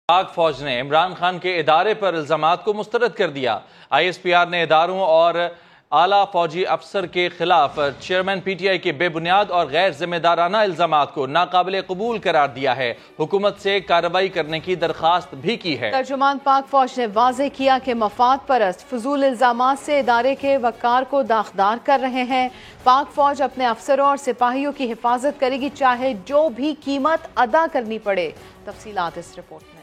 पाक फौज ने इमरान खान के इदारे पर इल्जामात को मुस्तरद कर दिया। ISPR ने इदारों और आला फौजी अफसर के खिलाफ चेयरमैन PTI के बेबुनियाद और गैर जिम्मेदाराना इल्जामात को नाकाबिले कबूल करार दिया है। हुकूमत से कार्रवाई करने की दरखास्त भी की है। तर्जुमान पाक फौज ने वाजे किया कि मफाद परस्त फजूल इल्जामात से इदारे के वकार को दागदार कर रहे हैं। पाक फौज अपने अफसरों और सिपाहियों की हिफाजत करेगी, चाहे जो भी कीमत अदा करनी पड़े। तफसीलात इस रिपोर्ट में।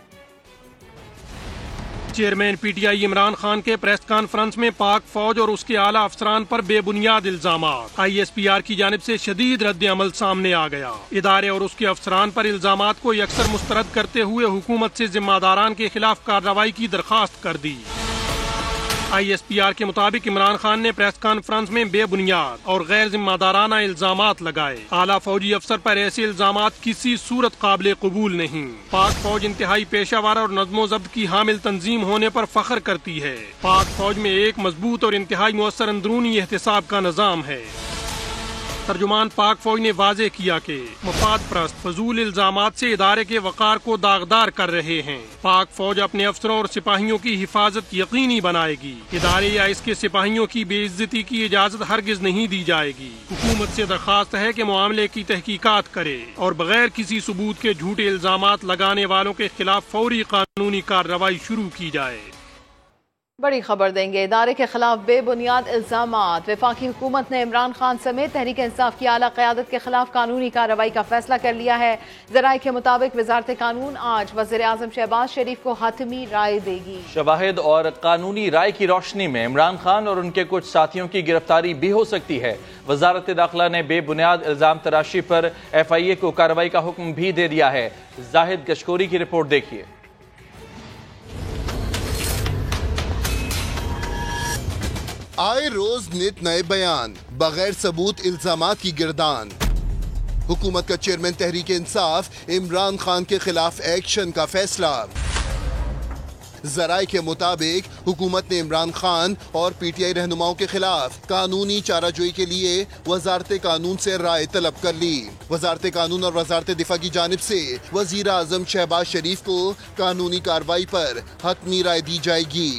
चेयरमैन PTI इमरान खान के प्रेस कॉन्फ्रेंस में पाक फौज और उसके आला अफसरान पर बेबुनियाद इल्जामात। ISPR की जानिब से शदीद रद्द अमल सामने आ गया। इदारे और उसके अफसरान पर इल्जामात को यकसर मुस्तरद करते हुए हुकूमत से जिम्मेदारान के खिलाफ कार्रवाई की दरखास्त कर दी। ISPR के मुताबिक इमरान खान ने प्रेस कॉन्फ्रेंस में बेबुनियाद और गैर जिम्मेदाराना इल्जामात लगाए। आला फौजी अफसर पर ऐसे इल्जामात किसी सूरत काबिल कबूल नहीं। पाक फौज इंतहाई पेशावर और नज़्मो ज़ब्त की हामिल तंजीम होने पर फख्र करती है। पाक फौज में एक मजबूत और इंतहाई मुअस्सर अंदरूनी एहतिसाब का निज़ाम है। तर्जुमान पाक फौज ने वाजे किया कि मफाद परस्त फजूल इल्जामात से इदारे के वकार को दागदार कर रहे हैं। पाक फौज अपने अफसरों और सिपाहियों की हिफाजत यकीनी बनाएगी। इदारे या इसके सिपाहियों की बेइज्जती की इजाजत हरगिज नहीं दी जाएगी। हुकूमत से दरखास्त है कि मामले की तहकीकात करे और बगैर किसी सबूत के झूठे इल्जामात लगाने वालों के खिलाफ फौरी कानूनी कार्रवाई शुरू की जाए। बड़ी खबर देंगे। इदारे के खिलाफ बेबुनियाद इल्जामात। वफाकी हुकूमत ने इमरान खान समेत तहरीक इंसाफ की आला क़यादत के खिलाफ कानूनी कार्रवाई का फैसला कर लिया है। ज़राए के मुताबिक वज़ारत कानून आज वज़ीर आज़म शहबाज शरीफ को हतमी राय देगी। शवाहिद और कानूनी राय की रोशनी में इमरान खान और उनके कुछ साथियों की गिरफ्तारी भी हो सकती है। वज़ारत दाखिला ने बेबुनियाद इल्जाम तराशी पर FIA को कार्रवाई का हुक्म भी दे दिया है। जाहिद गशकोरी की रिपोर्ट देखिए। आए रोज नित नए बयान, बगैर सबूत इल्जामात की गिरदान। हुकूमत का चेयरमैन तहरीक इंसाफ इमरान खान के खिलाफ एक्शन का फैसला। जराए के मुताबिक हुकूमत ने इमरान खान और PTI रहनुमाओं के खिलाफ कानूनी चाराजोई के लिए वजारत कानून से राय तलब कर ली। वजारत कानून और वजारत दिफा की जानिब से वजीर आजम शहबाज शरीफ को कानूनी कार्रवाई पर हतमी राय दी जाएगी।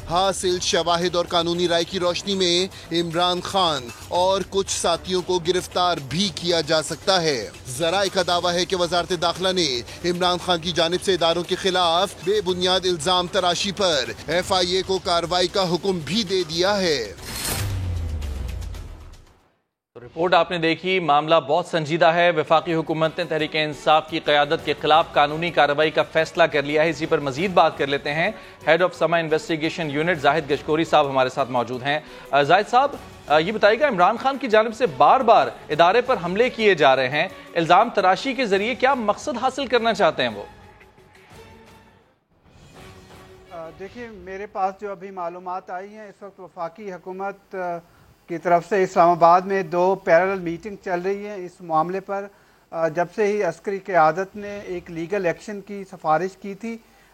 हासिल शवाहिद और कानूनी राय की रोशनी में इमरान खान और कुछ साथियों को गिरफ्तार भी किया जा सकता है। जराए का दावा है कि वजारत दाखिला ने इमरान खान की जानिब से इदारों के खिलाफ बेबुनियाद इल्जाम तराशी पर FIA को कार्रवाई का हुक्म भी दे दिया है। रिपोर्ट आपने देखी। मामला बहुत संजीदा है। वफाकी हुकूमत ने तहरीक इंसाफ की क़यादत के खिलाफ कानूनी कार्रवाई का फैसला कर लिया है। इसी पर मजीद बात कर लेते हैं। हेड ऑफ समा इन्वेस्टिगेशन यूनिट जाहिद गशकोरी साहब हमारे साथ मौजूद हैं। जाहिद साहब, ये बताइएगा, इमरान खान की जानिब से बार बार इदारे पर हमले किए जा रहे हैं। इल्जाम तराशी के जरिए क्या मकसद हासिल करना चाहते हैं वो? देखिए, मेरे पास जो अभी मालूमात आई हैं, इस वक्त वफाकी हुकूमत की तरफ से इस्लामाबाद में 2 पैरेलल मीटिंग चल रही है इस मामले पर। जब से ही अस्करी क़यादत ने एक लीगल एक्शन की सिफारिश की थी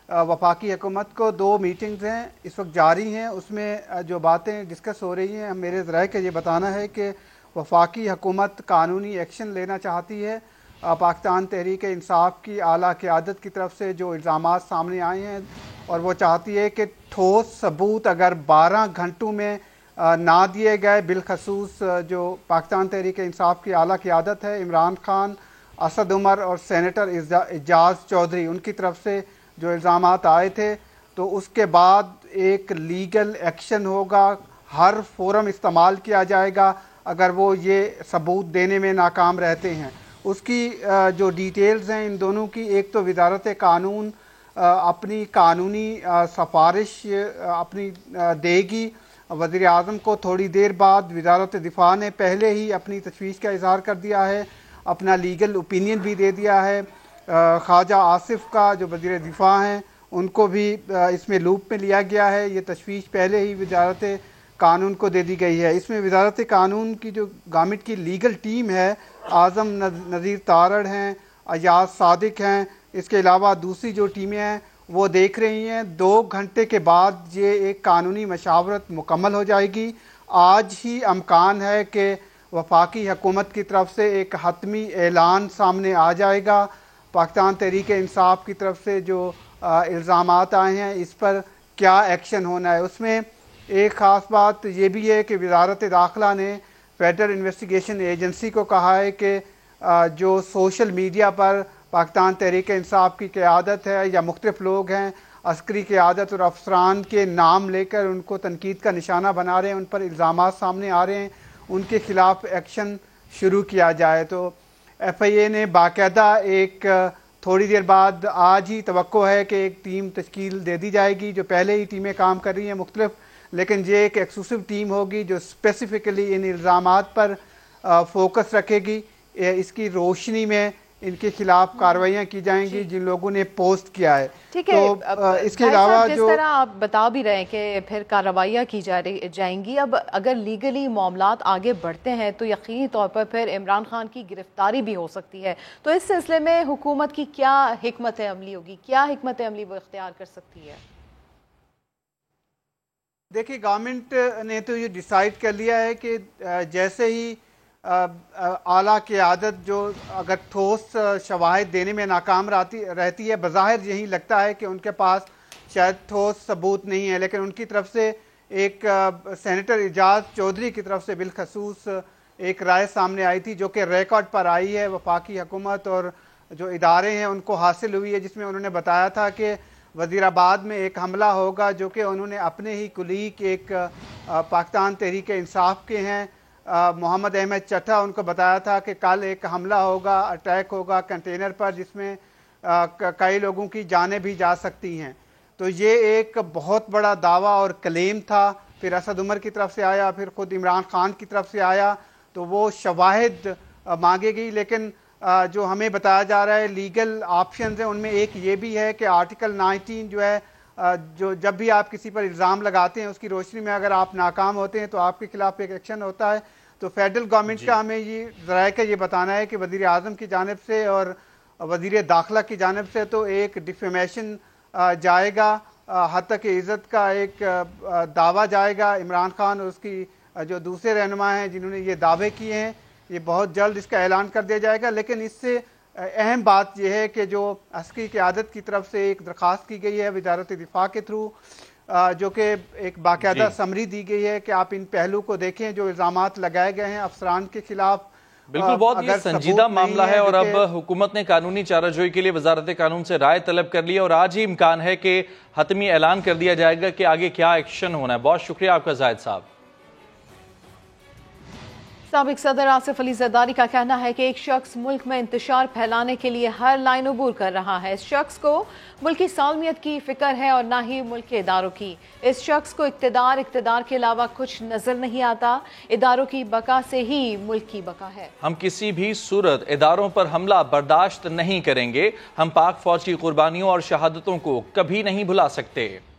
वफाकी हुकूमत को, 2 मीटिंग्स हैं इस वक्त जारी हैं। उसमें जो बातें डिस्कस हो रही हैं, मेरे ज़राए का ये बताना है कि वफाकी हुकूमत कानूनी एक्शन लेना चाहती है। पाकिस्तान तहरीक इंसाफ की आला क़यादत की तरफ से जो इल्ज़ामात सामने आए हैं, और वो चाहती है कि ठोस सबूत अगर 12 घंटों में ना दिए गए, बिलखसूस जो पाकिस्तान तहरीक इंसाफ की आला क़यादत है, इमरान खान, असद उमर और सेनेटर एजाज चौधरी, उनकी तरफ से जो इल्ज़ामात आए थे, तो उसके बाद एक लीगल एक्शन होगा। हर फोरम इस्तेमाल किया जाएगा अगर वो ये सबूत देने में नाकाम रहते हैं। उसकी जो डिटेल्स हैं इन दोनों की, एक तो वज़ारत कानून अपनी कानूनी सिफारिश अपनी देगी वज़ीर आज़म को। थोड़ी देर बाद वज़ारत दिफा ने पहले ही अपनी तशवीश का इज़हार कर दिया है, अपना लीगल ओपिनियन भी दे दिया है। ख्वाजा आसिफ का जो वज़ीर दिफा हैं, उनको भी इसमें लूप में लिया गया है। ये तशवीश पहले ही वज़ारत कानून को दे दी गई है। इसमें वज़ारत कानून की जो गवर्नमेंट की लीगल टीम है, आज़म नज़ीर तारड़ हैं, अयाज सादिक हैं, इसके अलावा दूसरी जो टीमें हैं वो देख रही हैं। 2 घंटे के बाद ये एक कानूनी मशावरत मुकम्मल हो जाएगी। आज ही अमकान है कि वफाकी हुकूमत की तरफ से एक हतमी ऐलान सामने आ जाएगा। पाकिस्तान तहरीक इंसाफ की तरफ से जो इल्ज़ामात आए हैं इस पर क्या एक्शन होना है। उसमें एक ख़ास बात ये भी है कि वज़ारत दाखिला ने फेडरल इन्वेस्टिगेशन एजेंसी को कहा है कि जो सोशल मीडिया पर पाकिस्तान तहरीक इंसाफ की क़यादत है या मुख्तलिफ लोग हैं अस्करी क़यादत और अफसरान के नाम लेकर उनको तनकीद का निशाना बना रहे हैं, उन पर इल्ज़ामात सामने आ रहे हैं, उनके ख़िलाफ़ एक्शन शुरू किया जाए। तो FIA ने बाकायदा एक थोड़ी देर बाद आज ही तवक्को है कि एक टीम तश्कील दे दी जाएगी, जो पहले ही टीमें काम कर रही हैं मुख्तलिफ, लेकिन ये एक एक्सक्लूसिव टीम होगी जो स्पेसिफिकली इन इल्ज़ामात पर फोकस रखेगी। इसकी रोशनी में इनके खिलाफ कार्रवाइयाँ की जाएंगी जिन लोगों ने पोस्ट किया है। ठीक है, तो इसके अलावा जिस तरह आप बता भी रहे हैं कि फिर कार्रवाइयाँ की जाएंगी, अब अगर लीगली मामलात आगे बढ़ते हैं तो यकीनी तौर पर फिर इमरान खान की गिरफ्तारी भी हो सकती है। तो इस सिलसिले में हुकूमत की क्या हिकमत अमली होगी, क्या हिकमत अमली वो इख्तियार कर सकती है? देखिए, गवर्नमेंट ने तो ये डिसाइड कर लिया है कि जैसे ही आला क़यादत जो अगर ठोस शवाहिद देने में नाकाम रहती है, बज़ाहिर यही लगता है कि उनके पास शायद ठोस सबूत नहीं है, लेकिन उनकी तरफ से एक सेनेटर एजाज चौधरी की तरफ से बिलखसूस एक राय सामने आई थी जो कि रिकॉर्ड पर आई है, वफाकी हुकूमत और जो इदारे हैं उनको हासिल हुई है, जिसमें उन्होंने बताया था कि वज़ीराबाद में एक हमला होगा, जो कि उन्होंने अपने ही कुलीग एक पाकिस्तान तहरीक इंसाफ के हैं मोहम्मद अहमद चट्टा, उनको बताया था कि कल एक हमला होगा, अटैक होगा कंटेनर पर, जिसमें कई लोगों की जानें भी जा सकती हैं। तो ये एक बहुत बड़ा दावा और क्लेम था। फिर असद उमर की तरफ से आया, फिर ख़ुद इमरान खान की तरफ से आया, तो वो शवाहिद मांगे गई। लेकिन जो हमें बताया जा रहा है लीगल ऑप्शन है, उनमें एक ये भी है कि आर्टिकल 19 जो है, जो जब भी आप किसी पर इल्ज़ाम लगाते हैं उसकी रोशनी में अगर आप नाकाम होते हैं तो आपके खिलाफ एक एक्शन होता है। तो फेडरल गवर्नमेंट का हमें ये ज़राए का ये बताना है कि वज़ीर आज़म की जानिब से और वज़ीर दाखिला की जानिब से तो एक डिफेमेशन जाएगा, हत्तक इज़्ज़त का एक दावा जाएगा। इमरान खान और उसकी जो दूसरे रहनुमा हैं जिन्होंने ये दावे किए हैं, ये बहुत जल्द इसका ऐलान कर दिया जाएगा। लेकिन इससे अहम बात यह है कि जो अस्करी क़यादत की तरफ से एक दरख्वास्त की गई है वज़ारत दिफा के थ्रू, जो कि एक बाकायदा समरी दी गई है कि आप इन पहलू को देखें जो इल्ज़ामात लगाए गए हैं अफसरान के खिलाफ। बिल्कुल, बहुत ये संजीदा मामला है और अब हुकूमत ने कानूनी चाराजोई के लिए वजारत कानून से राय तलब कर ली और आज ही इम्कान है कि हतमी ऐलान कर दिया जाएगा कि आगे क्या एक्शन होना है। बहुत शुक्रिया आपका जाहिद साहब। साबिक सदर आसिफ अली जरदारी का कहना है कि एक शख्स मुल्क में इंतशार फैलाने के लिए हर लाइन अबूर कर रहा है। इस शख्स को मुल्क की सालमियत की फिक्र है और ना ही मुल्क के इदारों की। इस शख्स को इक्तदार के अलावा कुछ नजर नहीं आता। इदारों की बका से ही मुल्क की बका है। हम किसी भी सूरत इदारों पर हमला बर्दाश्त नहीं करेंगे। हम पाक फौज की कुर्बानियों और शहादतों को कभी नहीं भुला सकते।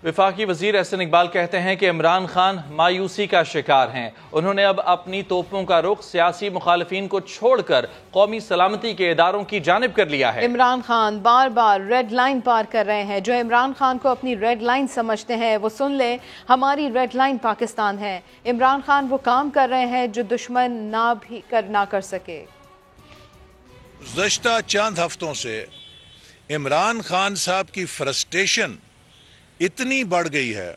वफाकी वजीर एहसन इकबाल कहते हैं कि इमरान खान मायूसी का शिकार हैं। उन्होंने अब अपनी तोपों का रुख सियासी मुखालिफिन को छोड़कर कौमी सलामती के इदारों की जानिब कर लिया है। इमरान खान बार बार रेड लाइन पार कर रहे हैं। जो इमरान खान को अपनी रेड लाइन समझते हैं वो सुन ले, हमारी रेड लाइन पाकिस्तान है। इमरान खान वो काम कर रहे हैं जो दुश्मन ना कर सके। गुज़श्ता चंद हफ्तों से इमरान खान साहब की फ्रस्ट्रेशन इतनी बढ़ गई है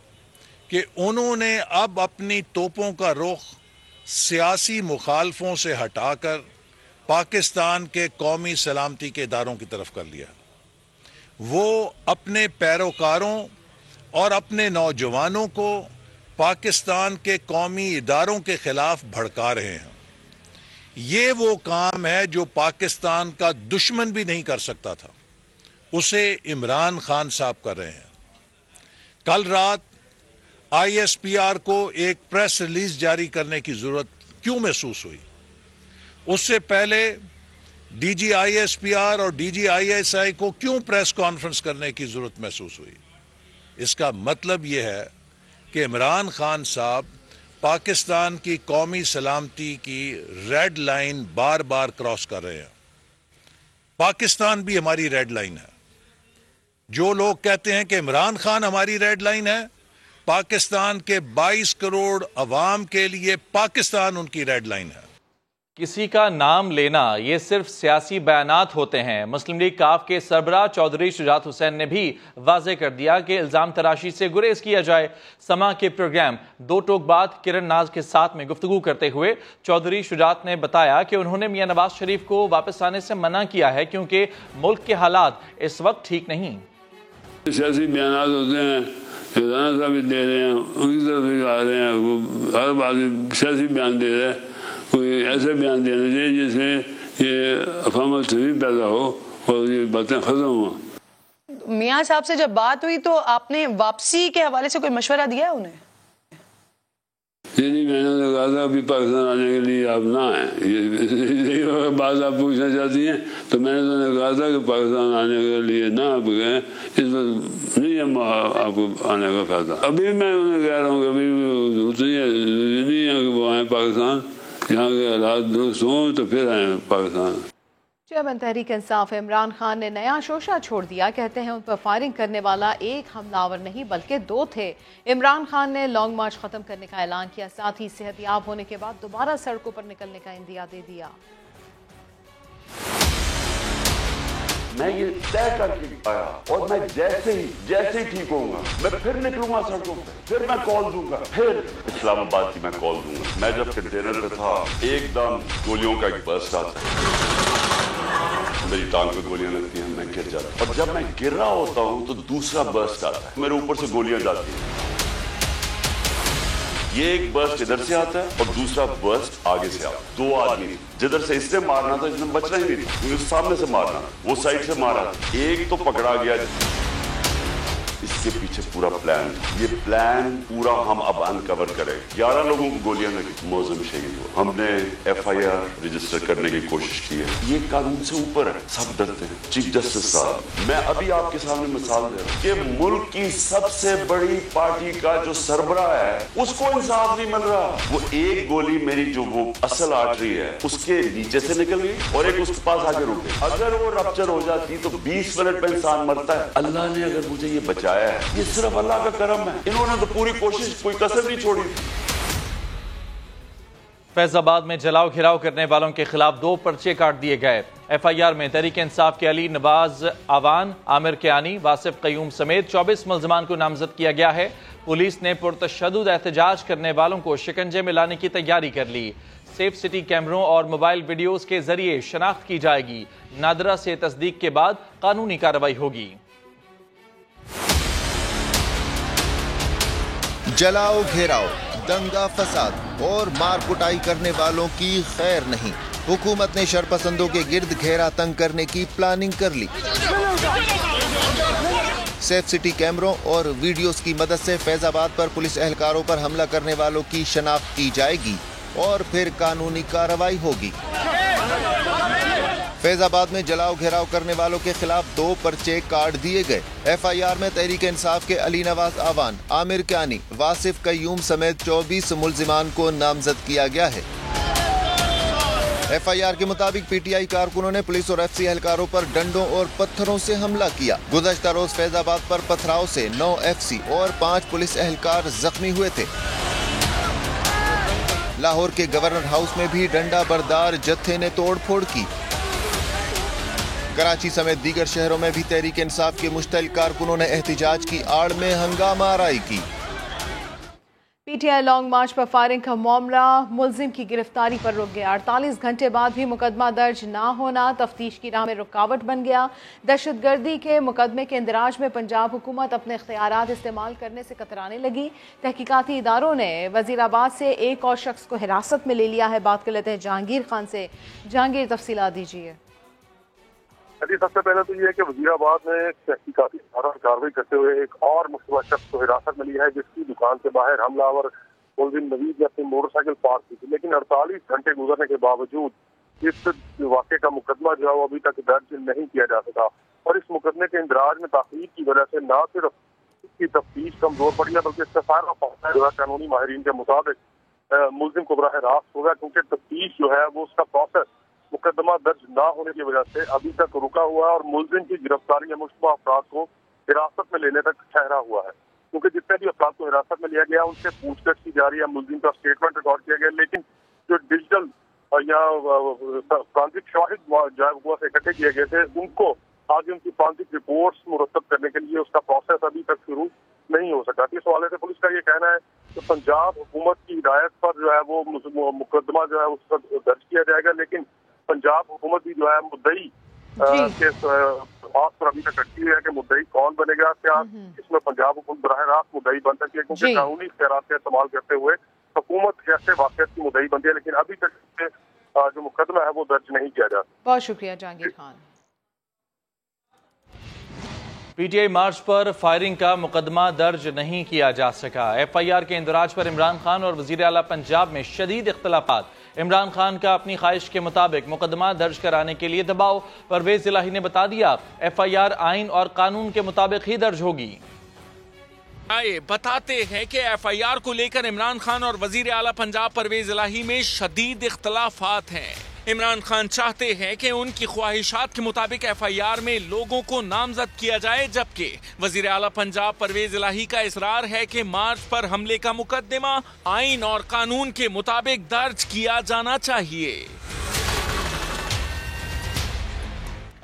कि उन्होंने अब अपनी तोपों का रुख सियासी मुखालफों से हटाकर पाकिस्तान के कौमी सलामती के इदारों की तरफ कर लिया। वो अपने पैरोकारों और अपने नौजवानों को पाकिस्तान के कौमी इदारों के खिलाफ भड़का रहे हैं। ये वो काम है जो पाकिस्तान का दुश्मन भी नहीं कर सकता था, उसे इमरान खान साहब कर रहे हैं। कल रात ISPR को एक प्रेस रिलीज जारी करने की जरूरत क्यों महसूस हुई? उससे पहले DG ISPR और DG ISI को क्यों प्रेस कॉन्फ्रेंस करने की जरूरत महसूस हुई? इसका मतलब यह है कि इमरान खान साहब पाकिस्तान की कौमी सलामती की रेड लाइन बार बार क्रॉस कर रहे हैं। पाकिस्तान भी हमारी रेड लाइन है। जो लोग कहते हैं कि इमरान खान हमारी रेड लाइन है, पाकिस्तान के 22 करोड़ अवाम के लिए पाकिस्तान उनकी रेड लाइन है। किसी का नाम लेना ये सिर्फ सियासी बयानात होते हैं। मुस्लिम लीग काफ के सरबराह चौधरी शुजात हुसैन ने भी वाजे कर दिया कि इल्जाम तराशी से गुरेज किया जाए। समा के प्रोग्राम दो टोक बाद किरण नाज के साथ में गुफ्तगू करते हुए चौधरी शुजात ने बताया कि उन्होंने मियां नवाज शरीफ को वापस आने से मना किया है क्योंकि मुल्क के हालात इस वक्त ठीक नहीं। सियासी बयानात होते हैं, भी दे रहे हैं, उनकी तरफ भी आ रहे हैं, वो हर बात सियासी बयान दे रहे हैं। कोई ऐसे बयान देना चाहिए जिसमें ये अफवाह तफहीम पैदा हो और ये बातें खत्म हो। मियाँ साहब से जब बात हुई तो आपने वापसी के हवाले से कोई मशवरा दिया है उन्हें? जी मैंने कहा था अभी पाकिस्तान आने के लिए आप ना आए, ये बात आप पूछना चाहती हैं तो मैंने तो उन्हें कहा था कि पाकिस्तान आने के लिए ना आप गए, इस वक्त नहीं हम आपको आने का फायदा। अभी मैं उन्हें कह रहा हूँ कि अभी उतनी नहीं है कि वो आए पाकिस्तान, यहाँ के हालात दुरुस्त हों तो फिर आए पाकिस्तान। चेयरमैन तहरीक इंसाफ इमरान खान ने नया शोशा छोड़ दिया। कहते हैं उन पर फायरिंग करने वाला एक हमलावर नहीं बल्कि दो थे। इमरान खान ने लॉन्ग मार्च खत्म करने का ऐलान किया, साथ ही सेहतयाब होने के बाद दोबारा सड़कों पर निकलने का इंदिया दे दिया। मैं ये तय करके आया और मैं जैसे ही ठीक होऊंगा मैं फिर निकलूंगा सड़कों पे, फिर मैं कॉल दूंगा, फिर इस्लामाबाद की मैं कॉल दूंगा। मैं जब कंटेनर पे था एकदम गोलियों का एक बर्स्ट आता है, मेरी टांग पे गोलियां लगती हैं, मैं गिर जाता हूं और जब मैं गिर रहा होता हूं तो दूसरा बर्स्ट आता है, मेरे ऊपर से गोलियां जाती हैं। ये एक बर्स्ट इधर से आता है और दूसरा बर्स्ट आगे से आता है। दो आदमी जिधर से इससे मारना था इसने बचना ही नहीं था क्योंकि सामने से मारना, वो साइड से मारा, एक तो पकड़ा गया। इसके पीछे पूरा प्लान, ये प्लान पूरा हम अब अनकवर करें। 11 लोगों को गोलियां लगी, मौजूम शहीद हुआ। हमने FIR रजिस्टर करने की कोशिश की है। ये कानून से ऊपर है, सब डरते हैं। चीफ जस्टिस साहब, मैं अभी आपके सामने मिसाल दे रहा हूं कि मुल्क की सबसे बड़ी पार्टी का जो सरबराह है उसको इंसाफ नहीं मिल रहा। वो एक गोली मेरी जो वो असल आर्टरी है उसके नीचे से निकल गई और एक उसके पास आके रुक गई। अगर वो रप्चर हो जाती तो 20 मिनट में इंसान मरता है। अल्लाह ने अगर मुझे ये बचाया है, ये सिर्फ अल्लाह का करम है। इन्होंने तो पूरी कोशिश, कोई कसर नहीं छोड़ी। फैजाबाद में जलाओ घिराव करने वालों के खिलाफ 2 पर्चे काट दिए गए। FIR में तहरीक इंसाफ के अली नवाज आवान, आमिर कियानी, वासिफ कयूम समेत 24 मुल्जमान को नामजद किया गया है। पुलिस ने पुरतशद्दुद एहतजाज करने वालों को शिकंजे में लाने की तैयारी कर ली। सेफ सिटी कैमरों और मोबाइल वीडियोस के जरिए शनाख्त की जाएगी। नादरा से तस्दीक के बाद कानूनी कार्रवाई होगी। जलाओ घेराव, दंगा फसाद और मार कुटाई करने वालों की खैर नहीं। हुकूमत ने शरपसंदों के गिर्द घेरा तंग करने की प्लानिंग कर ली। सेफ सिटी कैमरों और वीडियोस की मदद से फैजाबाद पर पुलिस एहलकारों पर हमला करने वालों की शनाख्त की जाएगी और फिर कानूनी कार्रवाई होगी। फैजाबाद में जलाओ घेराव करने वालों के खिलाफ 2 पर्चे काट दिए गए। FIR में तहरीक इंसाफ के अली नवाज आवान, आमिर कियानी, वासिफ कयूम समेत 24 मुल्जिमान को नामजद किया गया है। FIR के मुताबिक PTI कारकुनों ने पुलिस और FC एहलकारों पर डंडों और पत्थरों से हमला किया। गुज़श्ता रोज फैजाबाद पर पथराव से 9 FC और 5 पुलिस एहलकार जख्मी हुए थे। लाहौर के गवर्नर हाउस में भी डंडा बरदार जत्थे ने तोड़फोड़ की। कराची समेत दीगर शहरों में भी तहरीक इंसाफ के मुश्तल कारकुनों ने एहतजाज की आड़ में हंगामा आराई की। PTI लॉन्ग मार्च पर फायरिंग का मामला मुल्जिम की गिरफ्तारी पर रुक गया। 48 घंटे बाद भी मुकदमा दर्ज ना होना तफ्तीश की राह में रुकावट बन गया। दहशतगर्दी के मुकदमे के इंदराज में पंजाब हुकूमत अपने इख्तियारात इस्तेमाल करने से कतराने लगी। तहकीकाती इदारों ने वजीराबाद से एक और शख्स को हिरासत में ले लिया है। बात कर लेते हैं जहांगीर खान से। जहांगीर, तफसीलात दीजिए। सबसे पहले तो ये है कि वजीराबाद में तहकीकाती कार्रवाई करते हुए एक और मुश्तबा शख्स को हिरासत में लिया है जिसकी दुकान के बाहर हमलावर मुलजिम नवीद ने अपनी मोटरसाइकिल पार्क की थी। लेकिन 48 घंटे गुजरने के बावजूद इस वाक़े का मुकदमा जो है वो अभी तक दर्ज नहीं किया जा सका और इस मुकदमे के इंदराज में ताख़ीर की वजह से न सिर्फ इसकी तफ्तीश कमजोर पड़ी है बल्कि इसका सारा फायदा जो है कानूनी माहिरीन के मुताबिक मुलजिम को बराह रास्त होगा, क्योंकि तफ्तीश जो है वो उसका प्रोसेस मुकदमा दर्ज न होने की वजह से अभी तक रुका हुआ है और मुलजिम की गिरफ्तारी या मुश्तबा अफराद को हिरासत में लेने तक ठहरा हुआ है। क्योंकि जितने भी अफराद को हिरासत में लिया गया उनसे पूछताछ की जा रही है, मुलजिम का स्टेटमेंट रिकॉर्ड किया गया, लेकिन जो डिजिटल या प्रांतिक शवाहिद जो है वो इकट्ठे किए गए थे, उनको आगे उनकी प्रांतिक रिपोर्ट्स मुरतब करने के लिए उसका प्रोसेस अभी तक शुरू नहीं हो सका। इस हवाले से पुलिस का ये कहना है कि पंजाब हुकूमत की हिदायत पर जो है वो मुकदमा जो है उस पर दर्ज किया जाएगा, लेकिन पंजाब हुकूमत भी जो है मुद्दई के बात पर अभी तक अटकी है कि मुद्दई कौन बनेगा। क्या इसमें पंजाब हुकूमत बराह रास्त मुद्दई बन सकती है, क्योंकि कानूनी इख्तियारात का इस्तेमाल करते हुए हुकूमत कैसे वाक़ियत की मुद्दई बनती है, लेकिन अभी तक जो मुकदमा है वो दर्ज नहीं किया जाता। बहुत शुक्रिया जहांगीर खान। पीटीआई मार्च पर फायरिंग का मुकदमा दर्ज नहीं किया जा सका। एफआईआर के इंदराज पर इमरान खान और वजीर आला पंजाब में शदीद इख्तलाफात। इमरान खान का अपनी ख्वाहिश के मुताबिक मुकदमा दर्ज कराने के लिए दबाव। परवेज इलाही ने बता दिया एफआईआर आइन और कानून के मुताबिक ही दर्ज होगी। आए बताते हैं कि एफआईआर को लेकर इमरान खान और वजीर आला पंजाब परवेज इलाही में शदीद इख्तलाफात हैं। इमरान खान चाहते हैं कि उनकी ख्वाहिशात के मुताबिक एफआईआर में लोगों को नामजद किया जाए, जबकि वजीर आला पंजाब परवेज इलाही का इसरार है कि मार्च पर हमले का मुकदमा आइन और कानून के मुताबिक दर्ज किया जाना चाहिए।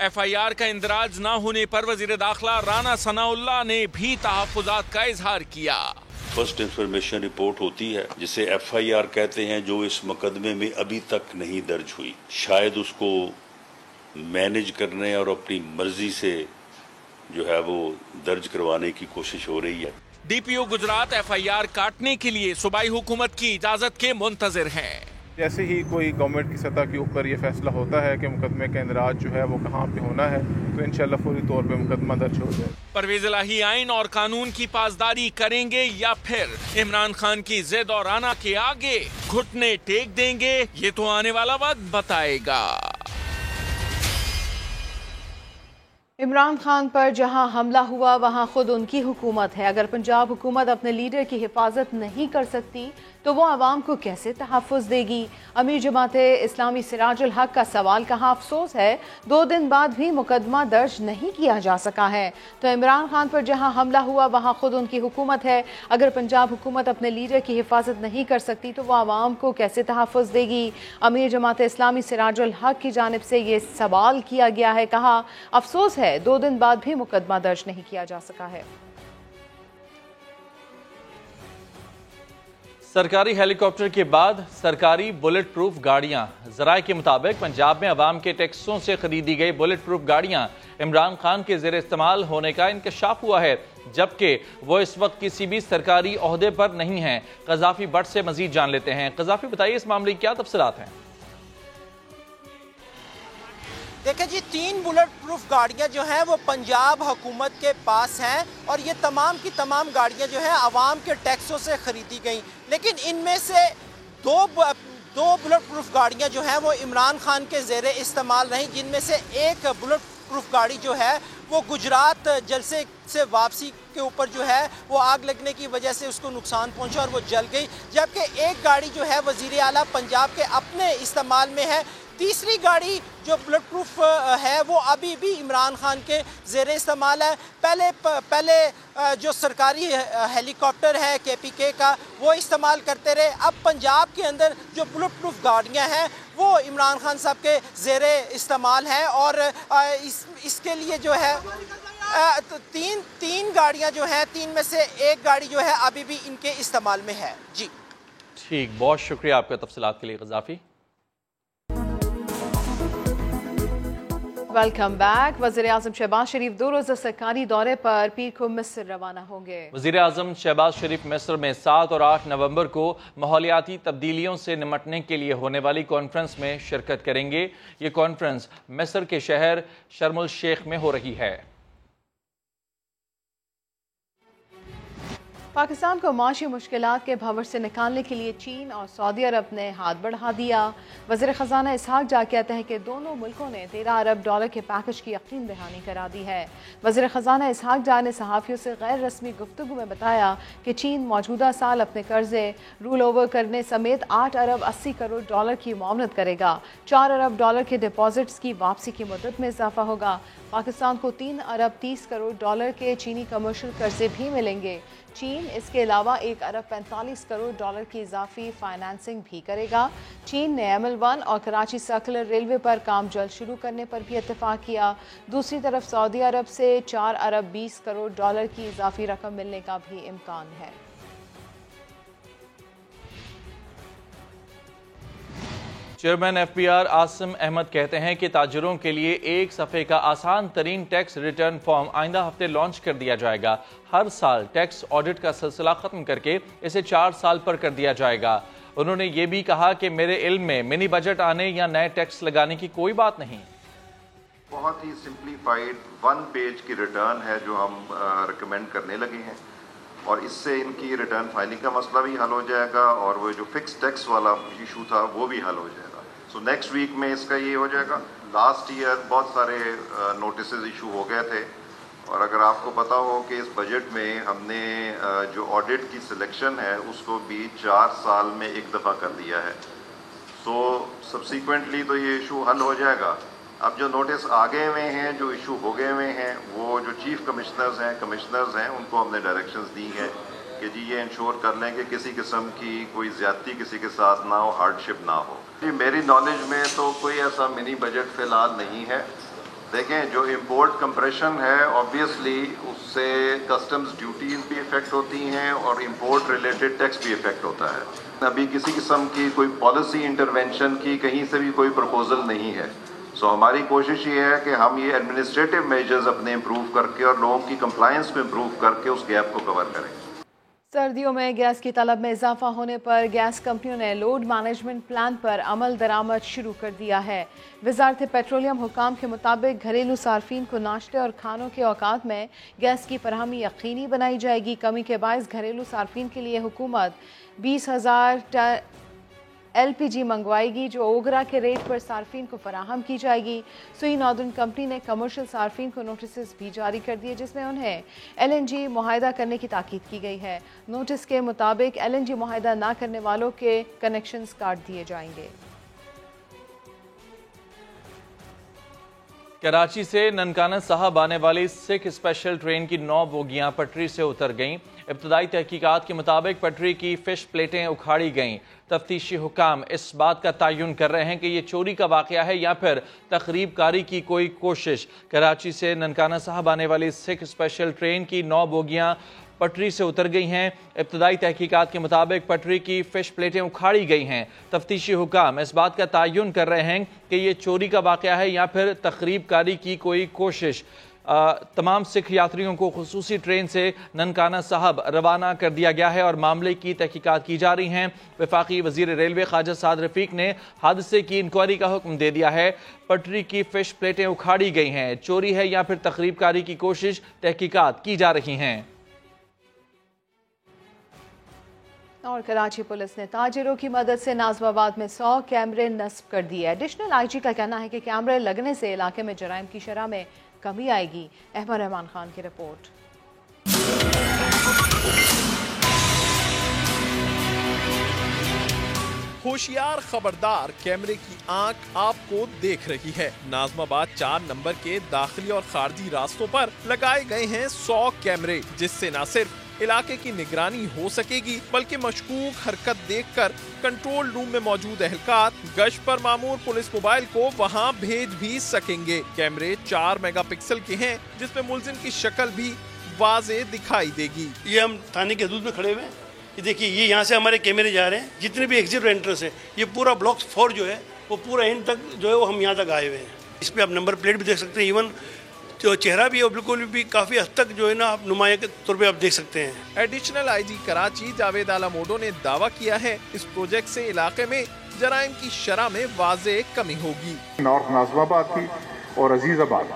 एफआईआर का इंदराज न होने पर वजीर दाखिला राना सनाउल्लाह ने भी तहफ्फुजात का इजहार किया। फर्स्ट इंफॉर्मेशन रिपोर्ट होती है जिसे एफआईआर कहते हैं, जो इस मुकदमे में अभी तक नहीं दर्ज हुई। शायद उसको मैनेज करने और अपनी मर्जी से जो है वो दर्ज करवाने की कोशिश हो रही है। डीपीओ गुजरात एफआईआर काटने के लिए सूबाई हुकूमत की इजाजत के मुंतजिर हैं। जैसे ही कोई गवर्नमेंट की सतह के ऊपर ये फैसला होता है कि मुकदमे का इंदराज जो है वो कहाँ पे होना है, तो इंशाल्लाह फौरी तौर पे मुकदमा दर्ज हो जाए। परवेज इलाही आइन और कानून की पासदारी करेंगे या फिर इमरान खान की जिद और आना के आगे घुटने टेक देंगे, ये तो आने वाला वक्त बताएगा। इमरान खान पर जहां हमला हुआ वहां खुद उनकी हुकूमत है। अगर पंजाब हुकूमत अपने लीडर की हिफाजत नहीं कर सकती तो वो आवाम को कैसे तहफ़्फ़ुज़ देगी। अमीर जमात इस्लामी सिराजुल हक का सवाल कहाँ अफसोस है 2 दिन बाद भी मुकदमा दर्ज नहीं किया जा सका है। तो इमरान खान पर जहाँ हमला हुआ वहाँ खुद उनकी हुकूमत है। अगर पंजाब हुकूमत अपने लीडर की हिफाजत नहीं कर सकती तो वो आवाम को कैसे तहफ़्फ़ुज़ देगी। अमीर जमात इस्लामी सिराजुल हक की जानिब से ये सवाल किया गया है। कहा अफसोस है 2 दिन बाद भी मुकदमा दर्ज नहीं किया जा सका है। सरकारी हेलीकॉप्टर के बाद सरकारी बुलेट प्रूफ गाड़ियां। जराये के मुताबिक पंजाब में अवाम के टैक्सों से खरीदी गई बुलेट प्रूफ गाड़ियां इमरान खान के ज़ेर इस्तेमाल होने का इंकशाफ हुआ है, जबकि वो इस वक्त किसी भी सरकारी ओहदे पर नहीं हैं। कज़ाफी भट्ट से मजीद जान लेते हैं। कज़ाफी बताइए इस मामले की क्या तफसीलात हैं। देखिए जी, 3 बुलेट प्रूफ गाड़ियां जो हैं वो पंजाब हुकूमत के पास हैं और ये तमाम की तमाम गाड़ियां जो हैं आवाम के टैक्सों से ख़रीदी गई। लेकिन इनमें से दो बुलेट प्रूफ गाड़ियां जो हैं वो इमरान खान के ज़ेरे इस्तेमाल रहीं, जिनमें से एक बुलेट प्रूफ गाड़ी जो है वो गुजरात जलसे से वापसी के ऊपर जो है वो आग लगने की वजह से उसको नुकसान पहुंचा और वो जल गई, जबकि एक गाड़ी जो है वज़ीर आला पंजाब के अपने इस्तेमाल में है। तीसरी गाड़ी जो बुलेट प्रूफ है वो अभी भी इमरान खान के ज़ेरे इस्तेमाल है। पहले जो सरकारी हेलीकॉप्टर है KPK का वो इस्तेमाल करते रहे। अब पंजाब के अंदर जो बुलेट प्रूफ गाड़ियां हैं वो इमरान खान साहब के ज़ेरे इस्तेमाल हैं और इसके लिए जो है तीन गाड़ियां जो हैं, 3 में से एक गाड़ी जो है अभी भी इनके इस्तेमाल में है। जी ठीक, बहुत शुक्रिया आपके तफसीलात के लिए क़ज़ाफ़ी। Welcome back. वज़ीर आज़म शहबाज शरीफ 2 रोज़ा सरकारी दौरे पर पीर को मिस्र रवाना होंगे। वज़ीर आज़म शहबाज शरीफ मिस्र में 7 और 8 नवंबर को माहौलियाती तब्दीलियों से निमटने के लिए होने वाली कॉन्फ्रेंस में शिरकत करेंगे। ये कॉन्फ्रेंस मिस्र के शहर शर्म अल शेख में हो रही है। पाकिस्तान को माशी मुश्किलात के भंवर से निकालने के लिए चीन और सऊदी अरब ने हाथ बढ़ा दिया। वज़ीर ख़जाना इसहाक जा कहते हैं कि दोनों मुल्कों ने $13 अरब के पैकेज की यकीन दहानी करा दी है। वज़ीर ख़जाना इसहाक जा ने सहाफ़ियों से गैर रस्मी गुफ्तगू में बताया कि चीन मौजूदा साल अपने कर्जे रूल ओवर करने समेत $8 अरब 80 करोड़ की मुआवनत करेगा। $4 अरब के डिपॉजिट्स की वापसी की मुद्दत में इजाफा होगा। पाकिस्तान को $3 अरब 30 करोड़ के चीनी कमर्शियल कर्जे भी मिलेंगे। चीन इसके अलावा 1 अरब 45 करोड़ डॉलर की इजाफी फाइनेंसिंग भी करेगा। चीन ने ML1 और कराची सर्कुलर रेलवे पर काम जल्द शुरू करने पर भी इत्तेफाक किया। दूसरी तरफ सऊदी अरब से 4 अरब 20 करोड़ डॉलर की इजाफी रकम मिलने का भी इम्कान है। चेयरमैन FBR आसिम अहमद कहते हैं कि ताजिरों के लिए एक सफ़े का आसान तरीन टैक्स रिटर्न फॉर्म आइंदा हफ्ते लॉन्च कर दिया जाएगा। हर साल टैक्स ऑडिट का सिलसिला ख़त्म करके इसे 4 साल पर कर दिया जाएगा। उन्होंने ये भी कहा कि मेरे इल्म में मिनी बजट आने या नए टैक्स लगाने की कोई बात नहीं। बहुत ही सिंप्लीफाइड 1 पेज की रिटर्न है जो हम रिकमेंड करने लगे हैं और इससे इनकी रिटर्न फाइलिंग का मसला भी हल हो जाएगा और वो जो फिक्स टैक्स वाला इशू था वो भी हल हो जाएगा। सो नेक्स्ट वीक में इसका ये हो जाएगा। लास्ट ईयर बहुत सारे नोटिस इशू हो गए थे और अगर आपको पता हो कि इस बजट में हमने जो ऑडिट की सिलेक्शन है उसको भी 4 साल में एक दफ़ा कर दिया है। सो सब्सिक्वेंटली तो ये इशू हल हो जाएगा। अब जो नोटिस आगे हुए हैं, जो इशू हो गए हुए हैं, वो जो चीफ कमिश्नर्स हैं उनको हमने डायरेक्शंस दी हैं कि जी ये इंश्योर कर लें कि किसी किस्म की कोई ज्यादती किसी के साथ ना हो, हार्डशिप ना हो। जी मेरी नॉलेज में तो कोई ऐसा मिनी बजट फ़िलहाल नहीं है। देखें जो इम्पोर्ट कंप्रेशन है ऑब्वियसली उससे कस्टम्स ड्यूटीज़ भी इफ़ेक्ट होती हैं और इम्पोर्ट रिलेटेड टैक्स भी इफ़ेक्ट होता है। अभी किसी किस्म की कोई पॉलिसी इंटरवेंशन की कहीं से भी कोई प्रपोजल नहीं है। सो हमारी कोशिश ये है कि हम ये एडमिनिस्ट्रेटिव मेजर्स अपने इम्प्रूव करके और लोगों की कंप्लायंस को इम्प्रूव करके उस गैप को कवर करें। सर्दियों में गैस की तलब में इजाफा होने पर गैस कंपनियों ने लोड मैनेजमेंट प्लान पर अमल दरामद शुरू कर दिया है। वजारत पेट्रोलियम हुकाम के मुताबिक घरेलू सार्फिन को नाश्ते और खानों के औकात में गैस की फरहमी यकीनी बनाई जाएगी। कमी के बायस घरेलू सार्फिन के लिए हुकूमत 20,000 LPG मंगवाएगी जो ओगरा के रेट पर सार्फिन को फराहम की जाएगी। सुई नॉर्दर्न कंपनी ने कमर्शियल सार्फिन को नोटिस भी जारी कर दिए जिसमें उन्हें LNG मुआहदा करने की ताकीद की गई है। नोटिस के मुताबिक LNG मुआहदा ना करने वालों के कनेक्शंस काट दिए जाएंगे। कराची से ननकाना साहब आने वाली सिख स्पेशल ट्रेन की 9 बोगियां पटरी से उतर गईं। इब्तदाई तहकीकात के मुताबिक पटरी की फिश प्लेटें उखाड़ी गईं। तफ्तीशी हुकाम इस बात का तयन कर रहे हैं कि ये चोरी का वाकया है या फिर तखरीब कारी की कोई कोशिश। कराची से ननकाना साहब आने वाली सिख स्पेशल ट्रेन की 9 बोगियां पटरी से उतर गई हैं। इब्तदाई तहकीकात के मुताबिक पटरी की फिश प्लेटें उखाड़ी गई हैं। तफ्तीशी हुकाम इस बात का तयन कर रहे हैं कि ये चोरी का वाकया है या फिर तखरीब कारी की कोई कोशिश। तमाम सिख यात्रियों को खुसूसी ट्रेन से ननकाना साहब रवाना कर दिया गया है और मामले की तहकीकात की जा रही हैं। वफाकी वजीर रेलवे ख्वाजा साद रफीक ने हादसे की इंक्वायरी का हुक्म दे दिया है। पटरी की फिश प्लेटें उखाड़ी गई हैं। चोरी है या फिर तखरीब कारी की कोशिश, तहकीकात की जा रही हैं। और कराची पुलिस ने ताजिरों की मदद से नाजमाबाद में 100 कैमरे नस्ब कर दिए। एडिशनल IG का कहना है कि कैमरे लगने से इलाके में जराइम की शरह में कमी आएगी। अहमद रहमान खान की रिपोर्ट। होशियार खबरदार, कैमरे की आंख आपको देख रही है। नाजमाबाद 4 नंबर के दाखिली और खारजी रास्तों पर लगाए गए हैं 100 कैमरे, जिससे न सिर्फ इलाके की निगरानी हो सकेगी बल्कि मशकूक हरकत देखकर कंट्रोल रूम में मौजूद एहलकार गश्त पर मामूर पुलिस मोबाइल को वहां भेज भी सकेंगे। कैमरे 4 मेगापिक्सल के हैं जिसमें मुलजिम की शक्ल भी वाज़े दिखाई देगी। ये हम थाने के हदूद में खड़े हुए हैं। ये देखिए, ये यहाँ से हमारे कैमरे जा रहे हैं, जितने भी एग्जिट और एंट्रेंस है, ये पूरा ब्लॉक 4 जो है वो पूरा एंड तक जो है वो हम यहाँ तक आए हुए हैं। इस पर आप नंबर प्लेट भी देख सकते हैं, इवन जो चेहरा भी है बिल्कुल भी काफी हद तक जो है ना आप नुमाया के तौर पे आप देख सकते हैं। एडिशनल IG कराची जावेद आला मोडो ने दावा किया है इस प्रोजेक्ट से इलाके में जराइम की शरह में वाज़े कमी होगी। नॉर्थ नाज़िमाबाद थी और अजीज़ाबाद,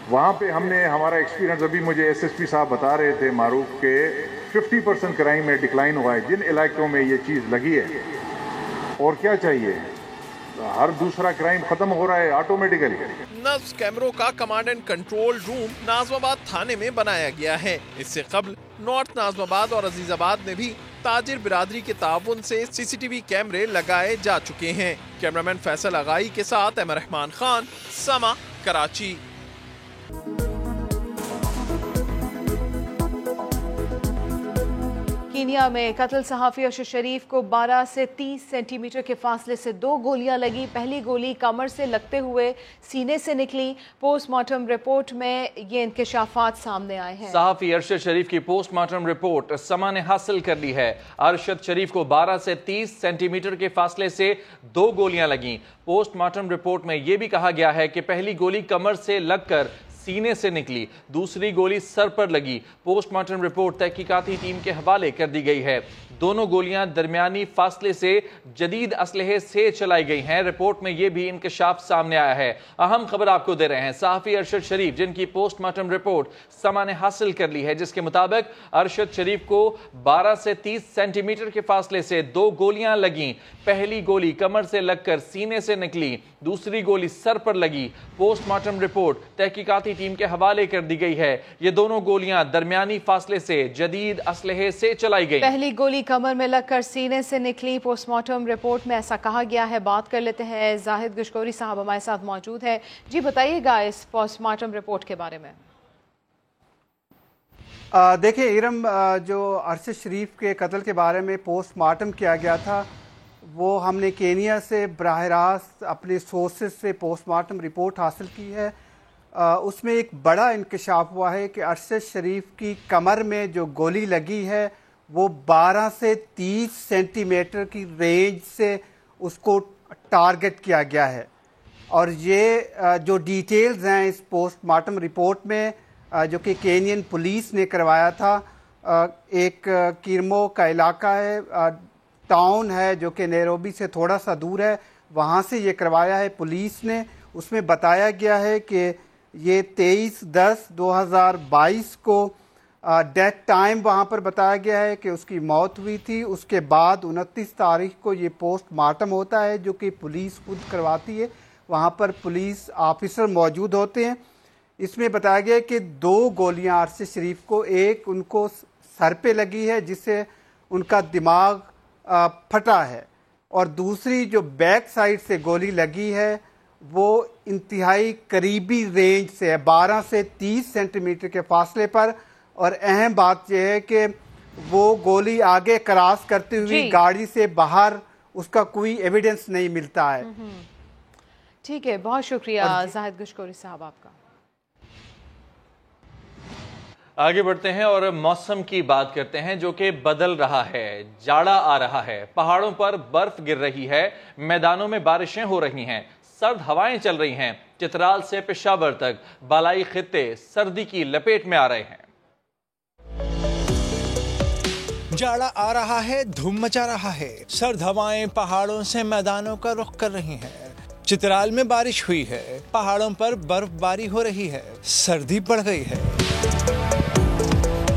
वहाँ पे हमने हमारा एक्सपीरियंस, अभी मुझे SSP साहब बता रहे थे मारूफ के 50% क्राइम में डिक्लाइन हुआ है जिन इलाकों में ये चीज़ लगी है। और क्या चाहिए, हर दूसरा क्राइम खत्म हो रहा है ऑटोमेटिकली। नफ्स कैमरों का command and control room Nazimabad थाने में बनाया गया है। इससे कबल नॉर्थ नाज़िमाबाद और अजीज़ाबाद में भी ताजिर बिरादरी के ताउन से CCTV कैमरे लगाए जा चुके हैं। कैमरामैन फैसल आगाई के साथ अहमद रहमान खान, समा, कराची। कीनिया में कत्ल सहाफ़ी अरशद शरीफ को 12 से 30 सेंटीमीटर के फासले से 2 गोलियां लगी। पहली गोली कमर से लगते हुए सीने से निकली। पोस्टमार्टम रिपोर्ट में ये इंकशाफात सामने आए हैं। सहाफ़ी अरशद शरीफ की पोस्टमार्टम रिपोर्ट समा ने हासिल कर ली है। अरशद शरीफ को 12 से 30 सेंटीमीटर के फासले से 2 गोलियां लगी। पोस्टमार्टम रिपोर्ट में यह भी कहा गया है कि पहली गोली कमर से लगकर सीने से निकली, दूसरी गोली सर पर लगी। पोस्टमार्टम रिपोर्ट तहकीकाती टीम के हवाले कर दी गई है। दोनों गोलियां दरमियानी फासले से जदीद असलहे से चलाई गई हैं। रिपोर्ट में यह भी इंकशाफ सामने आया है। अहम खबर आपको दे रहे हैं। सहाफ़ी अरशद शरीफ जिनकी पोस्टमार्टम रिपोर्ट समा ने हासिल कर ली है, जिसके मुताबिक अरशद शरीफ को 12 से 30 सेंटीमीटर के फासले से 2 गोलियां लगी। पहली गोली कमर से लगकर सीने से निकली, दूसरी गोली सर पर लगी। पोस्टमार्टम रिपोर्ट तहकीकाती टीम के हवाले कर दी गई है। ये दोनों गोलियां दरमियानी फासले से जदीद असलहे से चलाई गई। पहली गोली कमर में लगकर सीने से निकली। पोस्टमार्टम रिपोर्ट में ऐसा कहा गया है। बात कर लेते हैं, जाहिद गुशकोरी साहब हमारे साथ मौजूद है। जी बताइएगा इस पोस्टमार्टम रिपोर्ट के बारे में। देखिए इरम, जो अरशद शरीफ के कत्ल के बारे में पोस्टमार्टम किया गया था वो हमने केनिया से बराह रास्त अपने सोर्सेज से पोस्टमार्टम रिपोर्ट हासिल की है। उसमें एक बड़ा इंकशाफ हुआ है कि अरशद शरीफ की कमर में जो गोली लगी है वो 12 से 30 सेंटीमीटर की रेंज से उसको टारगेट किया गया है। और ये जो डिटेल्स हैं इस पोस्टमार्टम रिपोर्ट में जो कि केनियन पुलिस ने करवाया था, एक किरमो का इलाका है, टाउन है जो कि नैरोबी से थोड़ा सा दूर है, वहाँ से ये करवाया है पुलिस ने। उसमें बताया गया है कि ये 23/10/2022 को डेथ टाइम वहाँ पर बताया गया है कि उसकी मौत हुई थी। उसके बाद 29 तारीख को ये पोस्टमार्टम होता है जो कि पुलिस खुद करवाती है। वहाँ पर पुलिस ऑफिसर मौजूद होते हैं। इसमें बताया गया है कि 2 गोलियाँ अरशद शरीफ को, एक उनको सर पे लगी है जिससे उनका दिमाग फटा है, और दूसरी जो बैक साइड से गोली लगी है वो इंतहाई करीबी रेंज से है, 12 से 30 सेंटीमीटर के फासले पर। और अहम बात यह है कि वो गोली आगे क्रॉस करते हुए गाड़ी से बाहर उसका कोई एविडेंस नहीं मिलता है। ठीक है, बहुत शुक्रिया जाहिद गुशकोरी साहब आपका। आगे बढ़ते हैं और मौसम की बात करते हैं जो कि बदल रहा है। जाड़ा आ रहा है, पहाड़ों पर बर्फ गिर रही है, मैदानों में बारिशें हो रही हैं, सर्द हवाएं चल रही हैं। चित्राल से पेशावर तक बालाई खित्ते सर्दी की लपेट में आ रहे हैं। जाड़ा आ रहा है, धूम मचा रहा है, सर्द हवाएं पहाड़ों से मैदानों का रुख कर रही हैं। चित्राल में बारिश हुई है, पहाड़ों पर बर्फबारी हो रही है, सर्दी बढ़ गई है।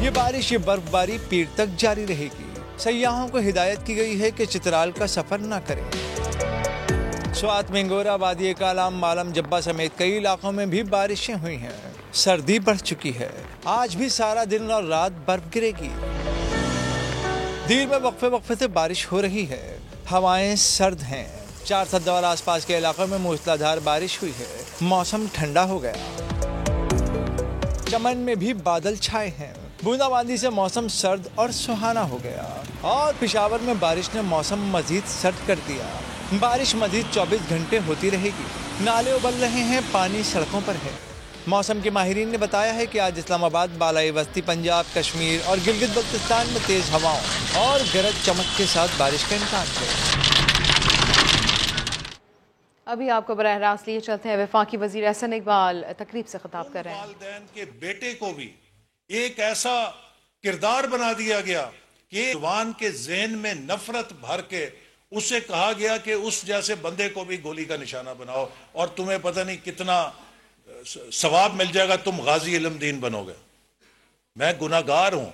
ये बारिश, ये बर्फबारी पीर तक जारी रहेगी। सयाहों को हिदायत की गई है कि चित्राल का सफर न करें। स्वात, मेंगोरा, वादी कालाम, मालम, जब्बा समेत कई इलाकों में भी बारिशें हुई हैं। सर्दी बढ़ चुकी है। आज भी सारा दिन और रात बर्फ गिरेगी। दिन में वक्फे वक्फे से बारिश हो रही है। हवाएं सर्द हैं। 4 सद्दा और आसपास के इलाकों में मूसलाधार बारिश हुई है। मौसम ठंडा हो गया। चमन में भी बादल छाए हैं। बूंदाबांदी से मौसम सर्द और सुहाना हो गया। और पेशावर में बारिश ने मौसम मजीद सर्द कर दिया। बारिश मजीद 24 घंटे होती रहेगी। नाले उबल रहे हैं, पानी सड़कों पर है। मौसम के माहिरीन ने बताया है कि आज इस्लामाबाद, बालाई वस्ती, पंजाब, कश्मीर और गिलगित बल्तिस्तान में तेज हवाओं और गरज चमक के साथ बारिश का इम्कान है। अभी आपको बराह रास्त लिए चलते हैं। वफाकी वजीर एहसन इकबाल तकरीब से खिताब कर रहे हैं। वालिदैन के बेटे को भी एक ऐसा किरदार बना दिया गया कि जवान के ज़हन में नफरत भर के उससे कहा गया कि उस जैसे बंदे को भी गोली का निशाना बनाओ और तुम्हें पता नहीं कितना सवाब मिल जाएगा, तुम गाजी इल्म-दीन बनोगे। मैं गुनाहगार हूं,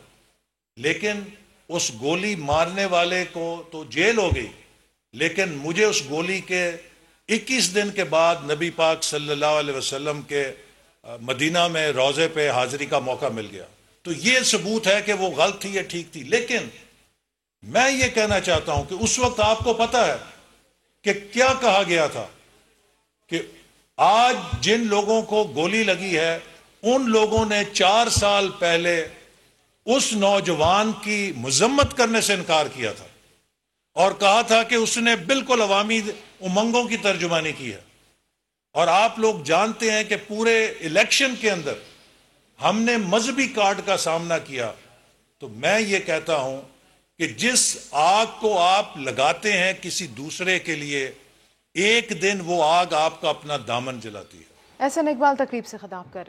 लेकिन उस गोली मारने वाले को तो जेल हो गई, लेकिन मुझे उस गोली के 21 दिन के बाद नबी पाक सल्लल्लाहु अलैहि वसल्लम के मदीना में रोजे पे हाजिरी का मौका मिल गया। तो ये सबूत है कि वो गलत थी या ठीक थी। लेकिन मैं ये कहना चाहता हूं कि उस वक्त आपको पता है कि क्या कहा गया था कि आज जिन लोगों को गोली लगी है उन लोगों ने 4 साल पहले उस नौजवान की मजम्मत करने से इनकार किया था और कहा था कि उसने बिल्कुल अवामी उमंगों की तर्जुमानी की है। और आप लोग जानते हैं कि पूरे इलेक्शन के अंदर हमने मजहबी कार्ड का सामना किया। तो मैं ये कहता हूं कि जिस आग को आप लगाते हैं किसी दूसरे के लिए, एक दिन वो आग आपका अपना दामन जलाती है। एहसन इकबाल तकरीब से खिताब कर रहे हैं।